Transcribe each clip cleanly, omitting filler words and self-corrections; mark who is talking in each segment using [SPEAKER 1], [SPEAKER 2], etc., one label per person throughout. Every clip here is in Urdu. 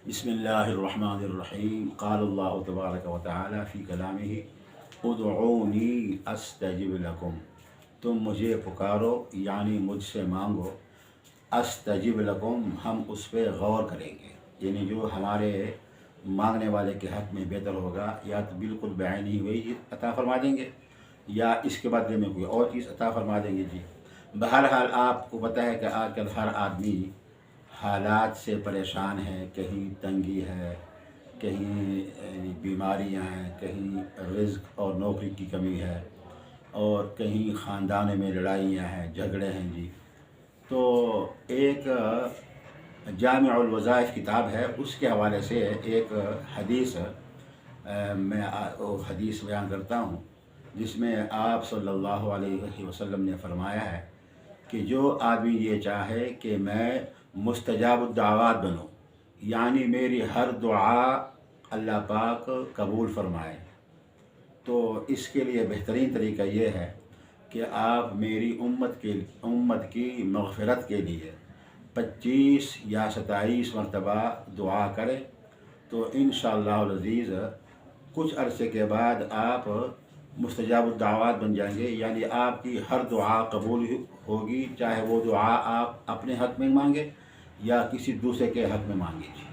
[SPEAKER 1] بسم اللہ الرحمن الرحیم قال اللہ تبارک و تعالی فی کلامہ ادعونی استجب لکم، تم مجھے پکارو یعنی مجھ سے مانگو، استجب لکم ہم اس پہ غور کریں گے، یعنی جو ہمارے مانگنے والے کے حق میں بہتر ہوگا یا تو بالکل بعینی وہی چیز عطا فرما دیں گے یا اس کے بدلے میں کوئی اور چیز عطا فرما دیں گے۔ جی بہرحال آپ کو پتہ ہے کہ آج کل ہر آدمی حالات سے پریشان ہے، کہیں تنگی ہے، کہیں بیماریاں ہیں، کہیں رزق اور نوکری کی کمی ہے، اور کہیں خاندانوں میں لڑائیاں ہیں، جھگڑے ہیں۔ جی تو ایک جامع الوظائف کتاب ہے، اس کے حوالے سے ایک حدیث میں حدیث بیان کرتا ہوں، جس میں آپ صلی اللہ علیہ وسلم نے فرمایا ہے کہ جو آدمی یہ چاہے کہ میں مستجاب الدعوات بنوں، یعنی میری ہر دعا اللہ پاک قبول فرمائے، تو اس کے لیے بہترین طریقہ یہ ہے کہ آپ میری امت کی مغفرت کے لیے 25 یا 27 مرتبہ دعا کریں، تو انشاءاللہ العزیز کچھ عرصے کے بعد آپ مستجاب الدعوات بن جائیں گے، یعنی آپ کی ہر دعا قبول ہوگی، چاہے وہ دعا آپ اپنے حق میں مانگے یا کسی دوسرے کے حق میں مانگے۔ جی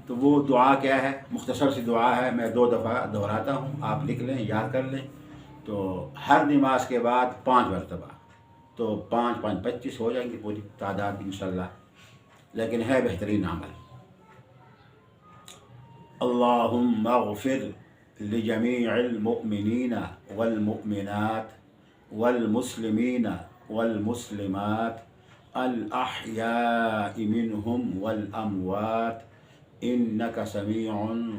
[SPEAKER 1] تو وہ دعا کیا ہے؟ مختصر سی دعا ہے، میں 2 دفعہ دہراتا ہوں، آپ لکھ لیں، یاد کر لیں۔ تو ہر نماز کے بعد 5 مرتبہ، تو 5 5 25 ہو جائیں گی پوری تعداد انشاءاللہ، لیکن ہے بہترین عمل۔ اللہم اغفر لجمیع المؤمنین والمؤمنات والمسلمین والمسلمات الاحیاء منہم والاموات انک سمیع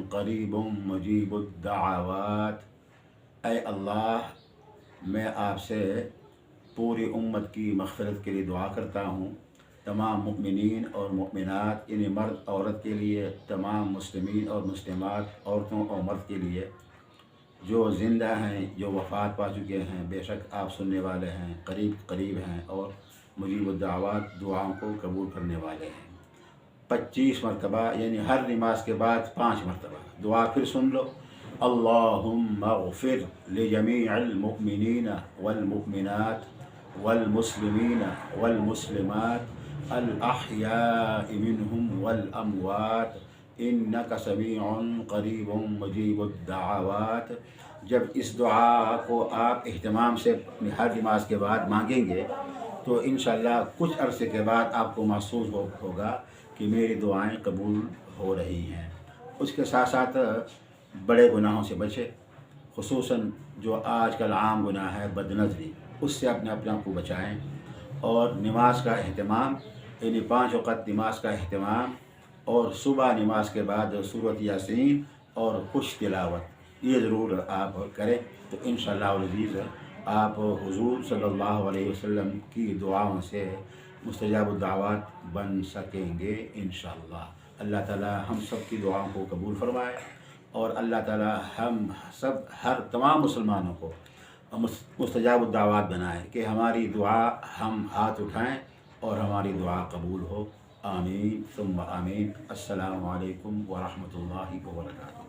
[SPEAKER 1] قریب مجیب الدعوات۔ اے اللہ، میں آپ سے پوری امت کی مغفرت کے لیے دعا کرتا ہوں، تمام مؤمنین اور مؤمنات یعنی مرد عورت کے لیے، تمام مسلمین اور مسلمات عورتوں اور مرد کے لیے، جو زندہ ہیں، جو وفات پا چکے ہیں، بے شک آپ سننے والے ہیں، قریب ہیں، اور مجیب الدعوات دعاؤں کو قبول کرنے والے ہیں۔ 25 مرتبہ یعنی ہر نماز کے بعد 5 مرتبہ دعا پھر سن لو۔ اللہم اغفر لجمیع المؤمنین والمؤمنات والمسلمین والمسلمات الاحیاء منہم والاموات انک سمیع قریب مجیب الدعوات۔ جب اس دعا کو آپ اہتمام سے ہر نماز کے بعد مانگیں گے تو انشاءاللہ کچھ عرصے کے بعد آپ کو محسوس ہوگا کہ میری دعائیں قبول ہو رہی ہیں۔ اس کے ساتھ ساتھ بڑے گناہوں سے بچے، خصوصاً جو آج کل عام گناہ ہے بد نظری، اس سے اپنے آپ کو بچائیں، اور نماز کا اہتمام یعنی 5 وقت نماز کا اہتمام، اور صبح نماز کے بعد سورۃ یاسین اور خوش تلاوت یہ ضرور آپ کریں، تو انشاءاللہ العزیز آپ حضور صلی اللہ علیہ وسلم کی دعاؤں سے مستجاب الدعوات بن سکیں گے انشاءاللہ۔ اللہ تعالی ہم سب کی دعاؤں کو قبول فرمائے، اور اللہ تعالی ہم سب تمام مسلمانوں کو مستجاب الدعوات بنائے کہ ہماری دعا ہم ہاتھ اٹھائیں اور ہماری دعا قبول ہو۔ آمین ثم آمین۔ السلام علیکم ورحمۃ اللہ وبرکاتہ۔